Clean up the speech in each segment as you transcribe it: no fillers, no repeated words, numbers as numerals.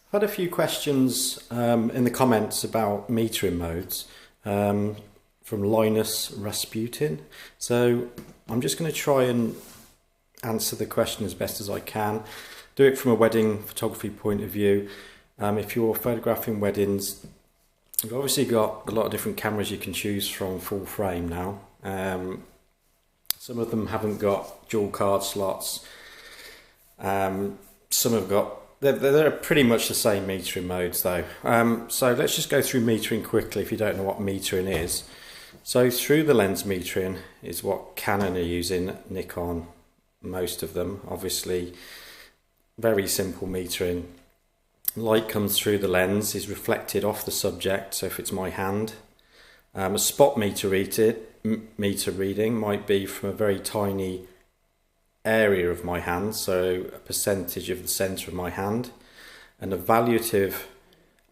I've had a few questions in the comments about metering modes from Linus Rasputin. So I'm just going to try and answer the question as best as I can. Do it from a wedding photography point of view. If you're photographing weddings, you've obviously got a lot of different cameras you can choose from full frame now. Some of them haven't got dual card slots. Some have got, they're pretty much the same metering modes though. So let's just go through metering quickly if you don't know what metering is. So through the lens metering is what Canon are using, Nikon, most of them. Obviously very simple metering. Light comes through the lens, is reflected off the subject, so if it's my hand. A spot meter reading might be from a very tiny area of my hand, so a percentage of the centre of my hand. And evaluative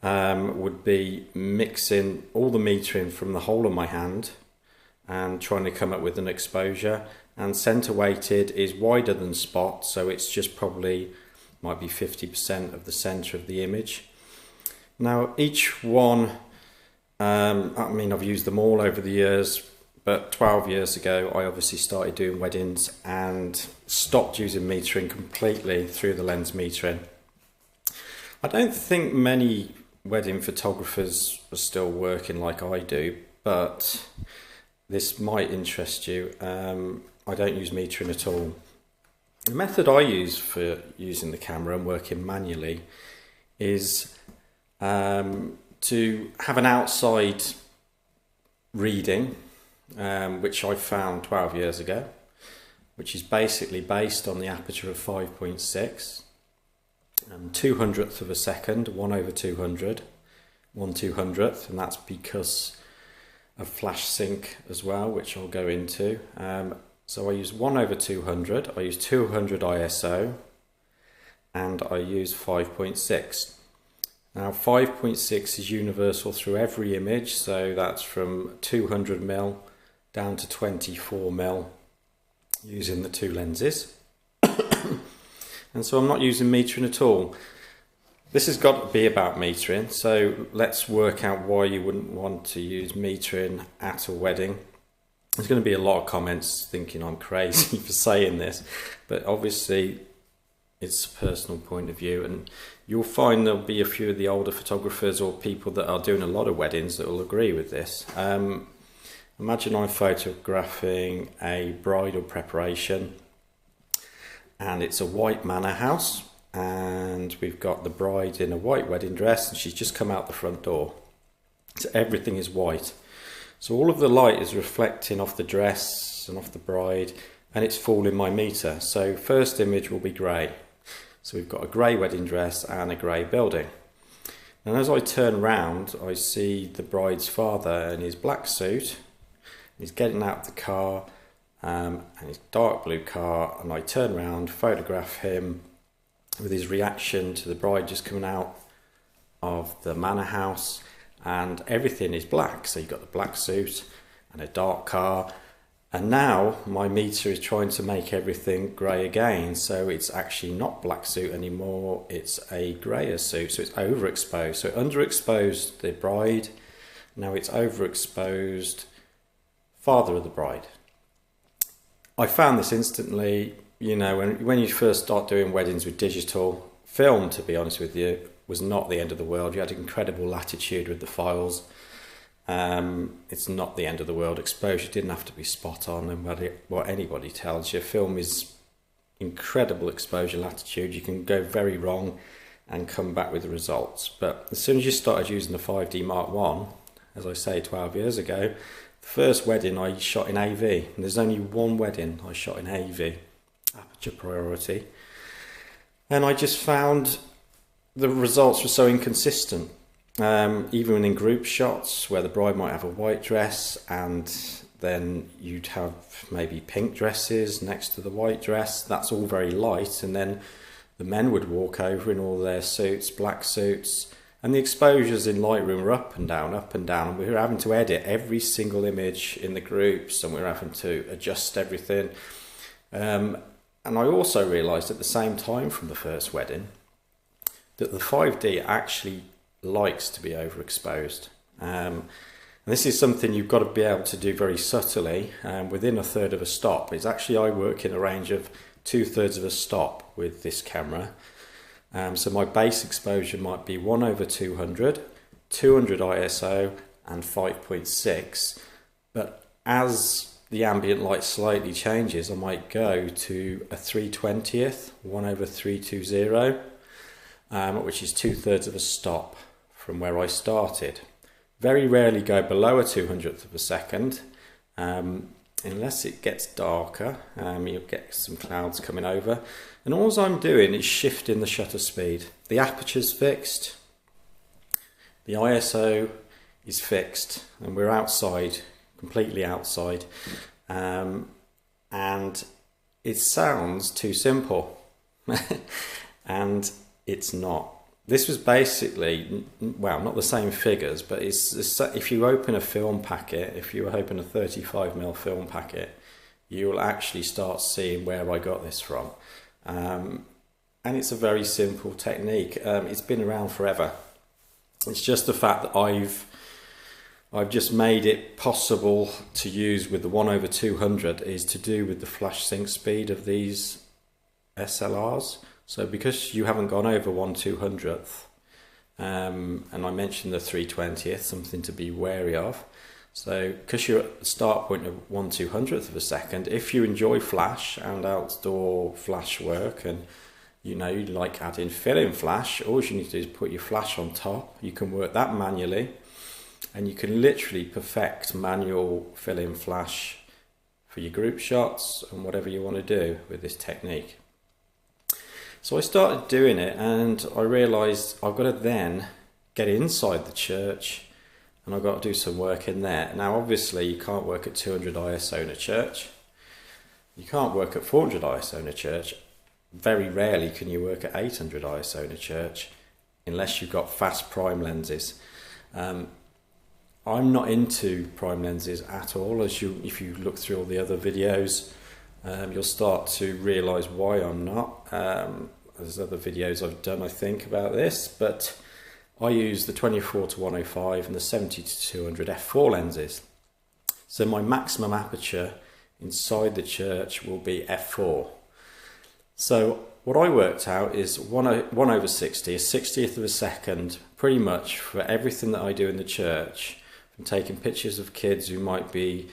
would be mixing all the metering from the whole of my hand and trying to come up with an exposure. And centre weighted is wider than spot, so it's just probably might be 50% of the centre of the image. Now each one, I mean I've used them all over the years, but 12 years ago I obviously started doing weddings and stopped using metering completely through the lens metering. I don't think many wedding photographers are still working like I do, but this might interest you. I don't use metering at all. The method I use for using the camera and working manually is to have an outside reading, which I found 12 years ago, which is basically based on the aperture of 5.6, 200th of a second, 1/200, 1/200th, and that's because of flash sync as well, which I'll go into. So I use 1/200, I use 200 ISO, and I use 5.6. Now 5.6 is universal through every image, so that's from 200mm down to 24mm using the two lenses. And so I'm not using metering at all. This has got to be about metering, so let's work out why you wouldn't want to use metering at a wedding. There's going to be a lot of comments thinking I'm crazy for saying this, but obviously it's a personal point of view, and you'll find there'll be a few of the older photographers or people that are doing a lot of weddings that will agree with this. Imagine I'm photographing a bridal preparation and it's a white manor house, and we've got the bride in a white wedding dress and she's just come out the front door. So everything is white. So all of the light is reflecting off the dress and off the bride, and it's falling my meter. So first image will be grey. So we've got a grey wedding dress and a grey building. And as I turn round, I see the bride's father in his black suit. He's getting out of the car, and his dark blue car, and I turn round, photograph him with his reaction to the bride just coming out of the manor house, and everything is black. So you've got the black suit and a dark car, and now my meter is trying to make everything grey again, so it's actually not black suit anymore, it's a greyer suit, so it's overexposed. So it underexposed the bride, now it's overexposed father of the bride. I found this instantly. You know, when you first start doing weddings with digital film, to be honest with you, was not the end of the world. You had incredible latitude with the files. It's not the end of the world. Exposure didn't have to be spot on, and what anybody tells you, film is incredible exposure latitude. You can go very wrong and come back with the results. But as soon as you started using the 5D Mark I, as I say 12 years ago, the first wedding I shot in AV, and there's only one wedding I shot in AV, aperture priority, and I just found the results were so inconsistent. Even in group shots where the bride might have a white dress and then you'd have maybe pink dresses next to the white dress, that's all very light, and then the men would walk over in all their suits, black suits, and the exposures in Lightroom were up and down, and we were having to edit every single image in the groups, and we were having to adjust everything. And I also realised at the same time from the first wedding that the 5D actually likes to be overexposed. And this is something you've got to be able to do very subtly, within a third of a stop. It's actually, I work in a range of 2/3 of a stop with this camera. So my base exposure might be 1/200, 200 ISO and 5.6. But as the ambient light slightly changes, I might go to a 3/20th, 1/320, which is 2/3 of a stop from where I started. Very rarely go below a 200th of a second, unless it gets darker. You'll get some clouds coming over, and all I'm doing is shifting the shutter speed. The aperture's fixed, the ISO is fixed, and we're outside, completely outside, and it sounds too simple, and it's not. This was basically, well, not the same figures, but it's if you open a film packet, if you open a 35mm film packet, you will actually start seeing where I got this from. And it's a very simple technique. It's been around forever. It's just the fact that I've just made it possible to use with the 1/200 is to do with the flash sync speed of these SLRs. So because you haven't gone over 1/200th, and I mentioned the 3/20th, something to be wary of. So because you're at the start point of 1/200th of a second, if you enjoy flash and outdoor flash work, and you know you like adding fill-in flash, all you need to do is put your flash on top. You can work that manually, and you can literally perfect manual fill-in flash for your group shots and whatever you want to do with this technique. So I started doing it, and I realised I've got to then get inside the church, and I've got to do some work in there. Now obviously you can't work at 200 ISO in a church, you can't work at 400 ISO in a church, very rarely can you work at 800 ISO in a church unless you've got fast prime lenses. I'm not into prime lenses at all. If you look through all the other videos, you'll start to realise why I'm not. There's other videos I've done, I think, about this, but I use the 24-105 and the 70-200 f4 lenses. So my maximum aperture inside the church will be f4. So what I worked out is 1/60, a 60th of a second, pretty much for everything that I do in the church, from taking pictures of kids who might be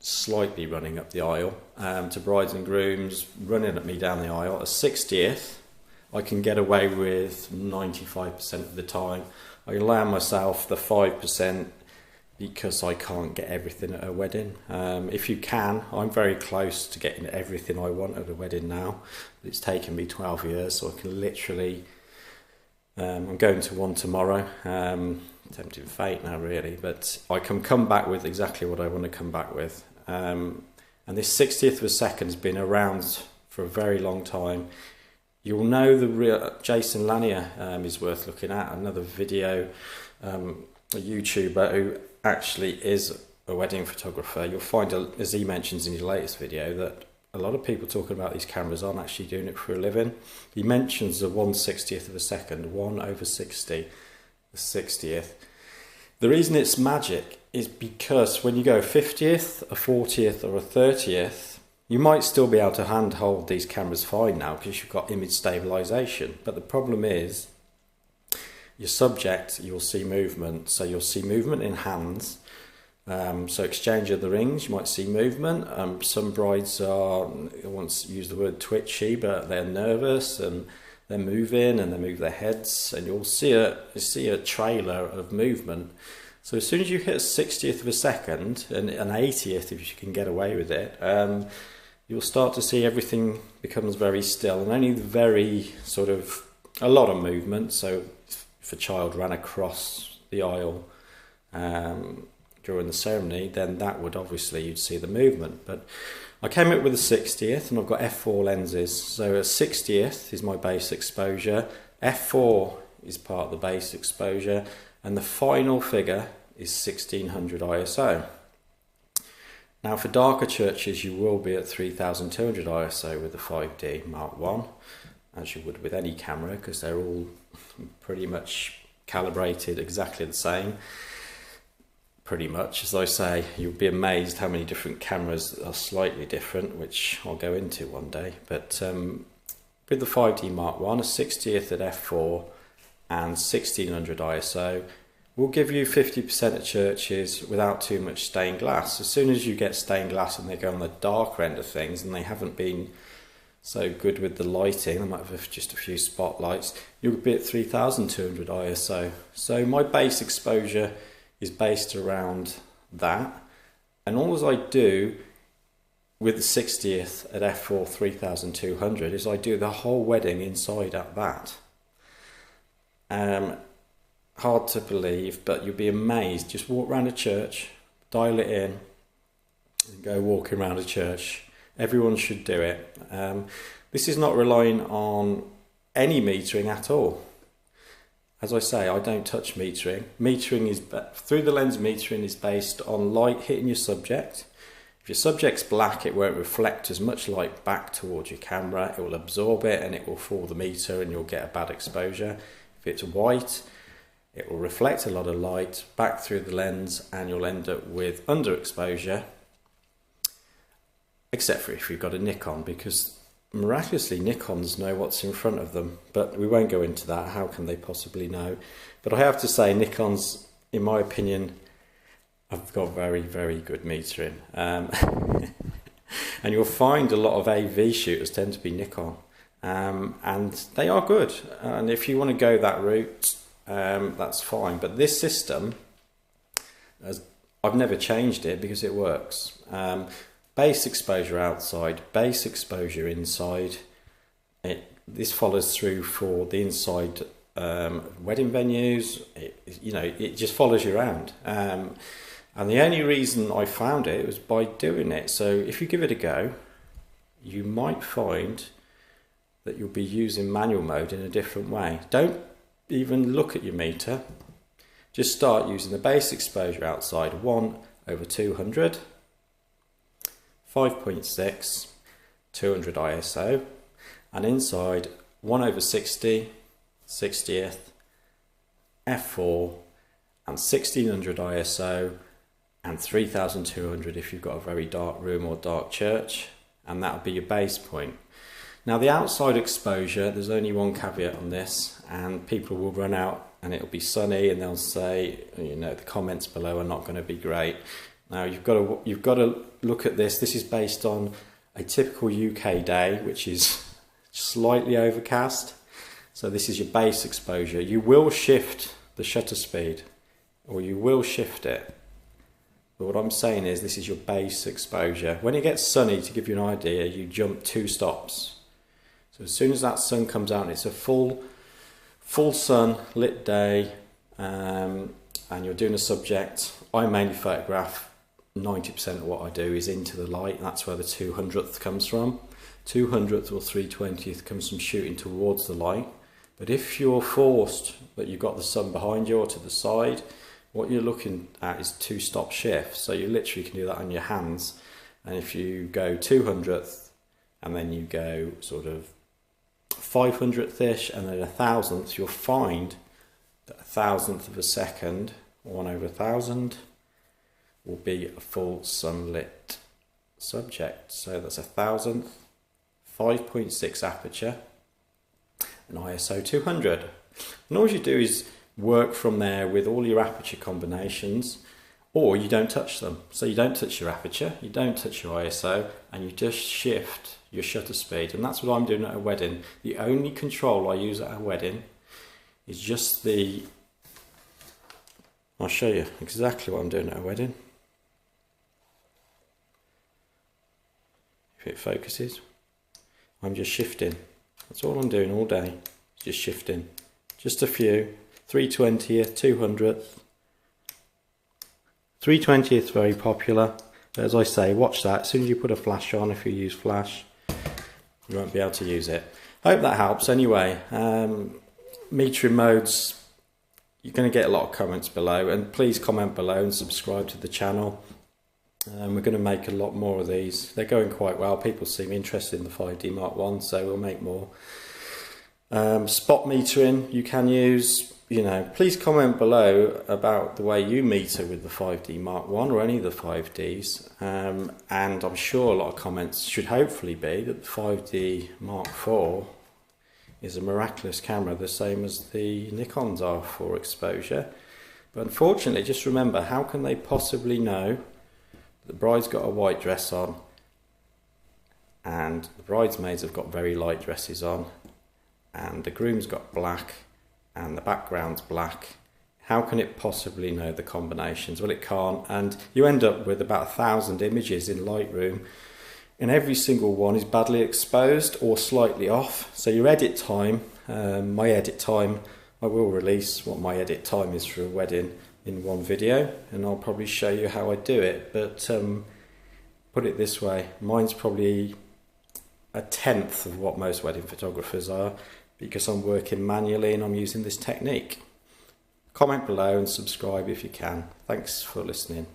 slightly running up the aisle, to brides and grooms running at me down the aisle. A 60th I can get away with 95% of the time. I allow myself the 5% because I can't get everything at a wedding. If you can, I'm very close to getting everything I want at a wedding now. It's taken me 12 years, so I can literally, I'm going to one tomorrow, tempting fate now really, but I can come back with exactly what I want to come back with. And this 60th of a second has been around for a very long time. You'll know the real Jason Lanier is worth looking at, another video, a YouTuber who actually is a wedding photographer. You'll find, as he mentions in his latest video, that a lot of people talking about these cameras aren't actually doing it for a living. He mentions the 1/60th of a second, 1/60, the 60th. The reason it's magic is because when you go a 50th, a 40th or a 30th, you might still be able to handhold these cameras fine now because you've got image stabilization. But the problem is your subject, you'll see movement. So you'll see movement in hands. So exchange of the rings, you might see movement. Some brides are, I won't use the word twitchy, but they're nervous and they're moving and they move their heads, and you'll see a trailer of movement. So as soon as you hit a 60th of a second, and an 80th if you can get away with it, you'll start to see everything becomes very still, and only the very sort of, a lot of movement. So if a child ran across the aisle during the ceremony, then that would obviously, you'd see the movement. But I came up with a 60th, and I've got f4 lenses. So a 60th is my base exposure, f4 is part of the base exposure, and the final figure is 1600 ISO. Now for darker churches you will be at 3200 ISO with the 5D Mark 1. as you would with any camera, because they're all pretty much calibrated exactly the same. Pretty much, as I say, you'll be amazed how many different cameras are slightly different, which I'll go into one day. But with the 5D Mark I, a 60th at f4 and 1600 ISO will give you 50% of churches without too much stained glass. As soon as you get stained glass and they go on the darker end of things and they haven't been so good with the lighting, they might have just a few spotlights, you'll be at 3200 ISO. So my base exposure is based around that, and all I do with the 60th at f4 3200 is I do the whole wedding inside at that. Hard to believe, but you'll be amazed. Just walk around a church, dial it in, and go walking around a church. Everyone should do it. This is not relying on any metering at all. As I say, I don't touch metering. Metering is, through the lens metering is based on light hitting your subject. If your subject's black, it won't reflect as much light back towards your camera. It will absorb it and it will fool the meter and you'll get a bad exposure. If it's white, it will reflect a lot of light back through the lens and you'll end up with underexposure, except for if you've got a Nikon, because miraculously Nikons know what's in front of them, but we won't go into that. How can they possibly know? But I have to say Nikons, in my opinion, have got very, very good metering. And you'll find a lot of AV shooters tend to be Nikon, and they are good. And if you want to go that route, that's fine. But this system, I've never changed it because it works. Base exposure outside, base exposure inside. This follows through for the inside wedding venues. It just follows you around. And the only reason I found it was by doing it. So if you give it a go, you might find that you'll be using manual mode in a different way. Don't even look at your meter. Just start using the base exposure outside, 1/200. 5.6, 200 ISO, and inside 1/60, 60th, f4, and 1600 ISO, and 3200 if you've got a very dark room or dark church, and that'll be your base point. Now the outside exposure, there's only one caveat on this, and people will run out and it'll be sunny and they'll say, the comments below are not going to be great. Now you've got to look at this. This is based on a typical UK day, which is slightly overcast. So this is your base exposure. You will shift the shutter speed, or you will shift it. But what I'm saying is this is your base exposure. When it gets sunny, to give you an idea, you jump 2 stops. So as soon as that sun comes out and it's a full sun lit day, and you're doing a subject, I mainly photograph. 90% of what I do is into the light. That's where the 200th comes from. 200th or 3/20th comes from shooting towards the light. But if you're forced that you've got the sun behind you or to the side, what you're looking at is 2-stop shift. So you literally can do that on your hands. And if you go 200th and then you go sort of 500th-ish and then 1,000th, you'll find that 1,000th of a second, 1/1000, will be a full sunlit subject. So that's 1,000th, 5.6 aperture, and ISO 200. And all you do is work from there with all your aperture combinations, or you don't touch them. So you don't touch your aperture, you don't touch your ISO, and you just shift your shutter speed. And that's what I'm doing at a wedding. The only control I use at a wedding is just I'll show you exactly what I'm doing at a wedding. If it focuses, I'm just shifting. That's all I'm doing all day, just shifting. Just a few, 3/20th, 200th. 3/20th very popular, but as I say, watch that. As soon as you put a flash on, if you use flash, you won't be able to use it. I hope that helps. Anyway, metering modes, you're going to get a lot of comments below, and please comment below and subscribe to the channel. We're going to make a lot more of these. They're going quite well. People seem interested in the 5D Mark I, so we'll make more. Spot metering you can use. You know, please comment below about the way you meter with the 5D Mark 1 or any of the 5Ds, and I'm sure a lot of comments should hopefully be that the 5D Mark 4 is a miraculous camera, the same as the Nikons are for exposure. But unfortunately, just remember, how can they possibly know that the bride's got a white dress on and the bridesmaids have got very light dresses on and the groom's got black and the background's black? How can it possibly know the combinations? Well, it can't, and you end up with about 1,000 images in Lightroom, and every single one is badly exposed or slightly off. So your edit time, my edit time, I will release what my edit time is for a wedding in one video, and I'll probably show you how I do it, but put it this way, mine's probably a tenth of what most wedding photographers are, because I'm working manually and I'm using this technique. Comment below and subscribe if you can. Thanks for listening.